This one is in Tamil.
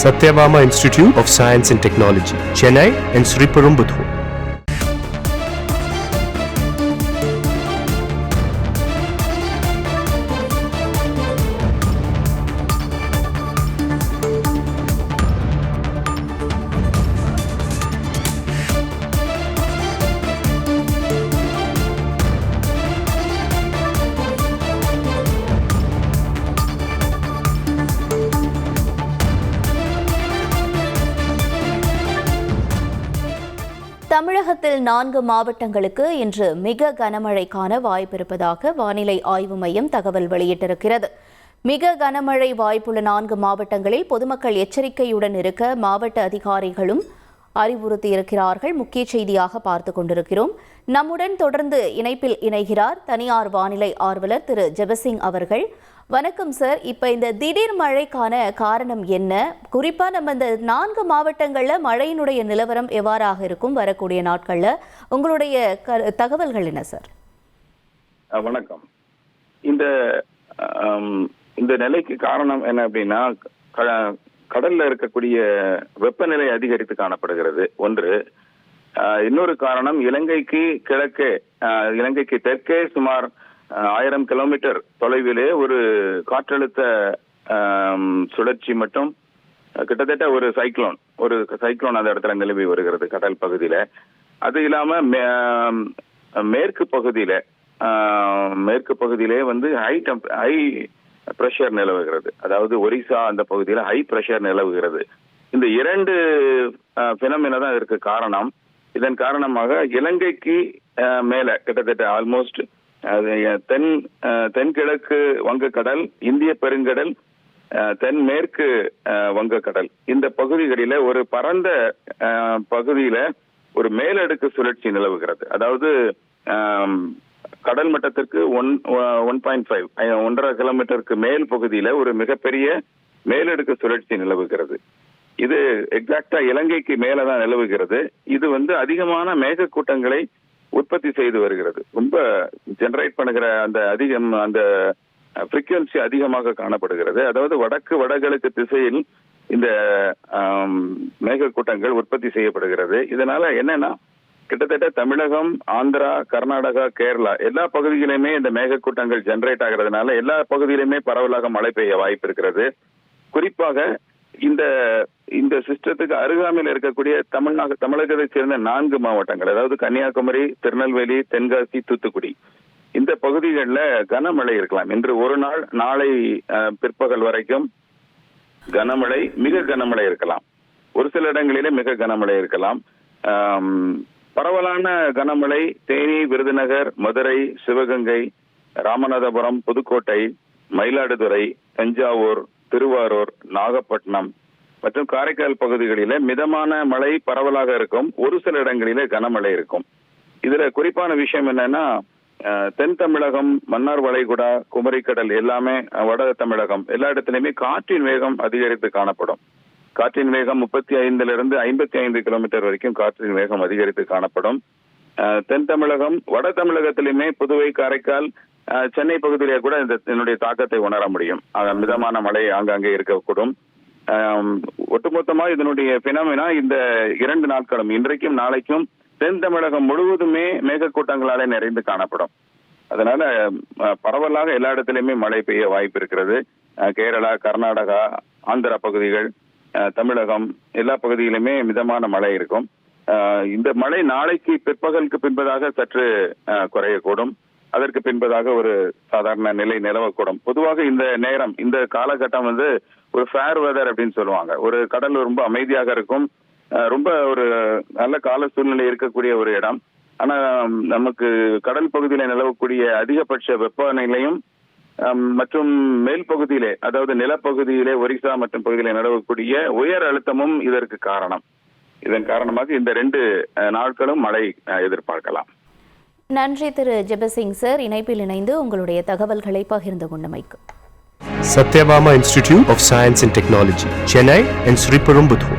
Satyabama Institute of Science and Technology, Chennai and Sriperumbudur. தமிழகத்தில் 4 மாவட்டங்களுக்கு இன்று மிக கனமழைக்கான வாய்ப்பிருப்பதாக வானிலை ஆய்வு மையம் தகவல் வெளியிட்டிருக்கிறது. மிக கனமழை வாய்ப்புள்ள 4 மாவட்டங்களில் பொதுமக்கள் எச்சரிக்கையுடன் இருக்க மாவட்ட அதிகாரிகளும் அறிவுறுத்தியிருக்கிறார்கள். முக்கிய செய்தியாக பார்த்துக் கொண்டிருக்கிறோம். நம்முடன் தொடர்ந்து இணைப்பில் இணைகிறார் தனியார் வானிலை ஆர்வலர் திரு ஜெபசிங் அவர்கள். வணக்கம் சார். இப்ப இந்த திடீர் மழைக்கான காரணம் என்ன? குறிப்பா நம்ம இந்த 4 மாவட்டங்கள்ல மழையினுடைய நிலவரம் எவ்வாறாக இருக்கும் வரக்கூடிய நாட்கள்ல? உங்களுடைய தகவல்கள் என்ன சார்? வணக்கம். இந்த நிலைக்கு காரணம் என்ன அப்படின்னா, கடல்ல இருக்கக்கூடிய வெப்பநிலை அதிகரித்து காணப்படுகிறது ஒன்று. இன்னொரு காரணம், இலங்கைக்கு தெற்கே சுமார் 1000 கிலோமீட்டர் தொலைவிலே ஒரு காற்றழுத்த சுழற்சி மற்றும் கிட்டத்தட்ட ஒரு சைக்ளோன் அந்த இடத்துல நிலவி வருகிறது கடல் பகுதியில. அது இல்லாம மேற்கு பகுதியிலே வந்து ஹை பிரஷர் நிலவுகிறது. அதாவது ஒரிசா அந்த பகுதியில ஹை பிரஷர் நிலவுகிறது. இந்த 2 பினோமினா தான் இதற்கு காரணம். இதன் காரணமாக இலங்கைக்கு மேல கிட்டத்தட்ட ஆல்மோஸ்ட் தென்கிழக்கு வங்கக்கடல், இந்திய பெருங்கடல், தென்மேற்கு வங்கக்கடல், இந்த பகுதிகளில ஒரு பரந்த பகுதியில ஒரு மேலடுக்கு சுழற்சி நிலவுகிறது. அதாவது கடல் மட்டத்திற்கு 1.5 கிலோமீட்டருக்கு மேல் பகுதியில ஒரு மிகப்பெரிய மேலடுக்கு சுழற்சி நிலவுகிறது. இது எக்ஸாக்டா இலங்கைக்கு மேலதான் நிலவுகிறது. இது வந்து அதிகமான மேகக்கூட்டங்களை உற்பத்தி செய்து வருகிறது. ரொம்ப ஜெனரேட் பண்ணுகிற அந்த ஃப்ரீக்வன்சி அதிகமாக காணப்படுகிறது. அதாவது வடகிழக்கு திசையில் இந்த மேகக்கூட்டங்கள் உற்பத்தி செய்யப்படுகிறது. இதனால என்னன்னா, கிட்டத்தட்ட தமிழகம், ஆந்திரா, கர்நாடகா, கேரளா எல்லா பகுதிகளிலுமே இந்த மேகக்கூட்டங்கள் ஜெனரேட் ஆகிறதுனால எல்லா பகுதியிலுமே பரவலாக மழை பெய்ய வாய்ப்பு இருக்கிறது. குறிப்பாக இந்த சிஸ்டத்துக்கு அருகாமையில் இருக்கக்கூடிய தமிழகத்தை சேர்ந்த 4 மாவட்டங்கள், அதாவது கன்னியாகுமரி, திருநெல்வேலி, தென்காசி, தூத்துக்குடி, இந்த பகுதிகளில் கனமழை இருக்கலாம். இன்று ஒரு நாள், நாளை பிற்பகல் வரைக்கும் மிக கனமழை இருக்கலாம். ஒரு சில இடங்களிலே மிக கனமழை இருக்கலாம். பரவலான கனமழை தேனி, விருதுநகர், மதுரை, சிவகங்கை, ராமநாதபுரம், புதுக்கோட்டை, மயிலாடுதுறை, தஞ்சாவூர், திருவாரூர், நாகப்பட்டினம் மற்றும் காரைக்கால் பகுதிகளில மிதமான மழை பரவலாக இருக்கும். ஒரு சில இடங்களிலே கனமழை இருக்கும். இதுல குறிப்பான விஷயம் என்னன்னா, தென் தமிழகம், மன்னார் வளைகுடா, குமரிக்கடல் எல்லாமே, வட தமிழகம் எல்லா இடத்துலயுமே காற்றின் வேகம் அதிகரித்து காணப்படும். காற்றின் வேகம் 35 to 55 கிலோமீட்டர் வரைக்கும் காற்றின் வேகம் அதிகரித்து காணப்படும். தென் தமிழகம், வட தமிழகத்திலுமே புதுவை, காரைக்கால், சென்னை பகுதியிலே கூட இதனுடைய தாக்கத்தை உணர முடியும். மிதமான மழை ஆங்காங்கே இருக்கக்கூடும். ஒட்டுமொத்தமா இதனுடைய பினோமினா இந்த 2 நாட்களும், இன்றைக்கும் நாளைக்கும் தென் தமிழகம் முழுவதுமே மேகக்கூட்டங்களாலே நிறைந்து காணப்படும். அதனால பரவலாக எல்லா இடத்திலுமே மழை பெய்ய வாய்ப்பு இருக்கிறது. கேரளா, கர்நாடகா, ஆந்திரா பகுதிகள், தமிழகம் எல்லா பகுதியிலுமே மிதமான மழை இருக்கும். இந்த மழை நாளைக்கு பிற்பகலுக்கு பின்பதாக சற்று குறையக்கூடும். அதற்கு பின்பதாக ஒரு சாதாரண நிலை நிலவக்கூடும். பொதுவாக இந்த நேரம், இந்த காலகட்டம் வந்து ஒரு ஃபேர் வெதர் அப்படின்னு சொல்லுவாங்க. ஒரு கடல் ரொம்ப அமைதியாக இருக்கும். ரொம்ப ஒரு நல்ல கால சூழ்நிலை இருக்கக்கூடிய ஒரு இடம். ஆனா நமக்கு கடல் பகுதியில நிலவக்கூடிய அதிகபட்ச வெப்பநிலையும் மற்றும் மேல் பகுதியிலே, அதாவது நிலப்பகுதியிலே ஒரிசா மற்றும் பகுதியிலே நிலவக்கூடிய உயர் அழுத்தமும் இதற்கு காரணம். இதன் காரணமாக இந்த 2 நாட்களும் மழை எதிர்பார்க்கலாம். நன்றி திரு ஜெபசிங் சார், இணைப்பில் இணைந்து உங்களுடைய தகவல்களை பகிர்ந்து கொண்டமைக்கு. Satyabama Institute of Science and Technology, Chennai and Sriperumbudur.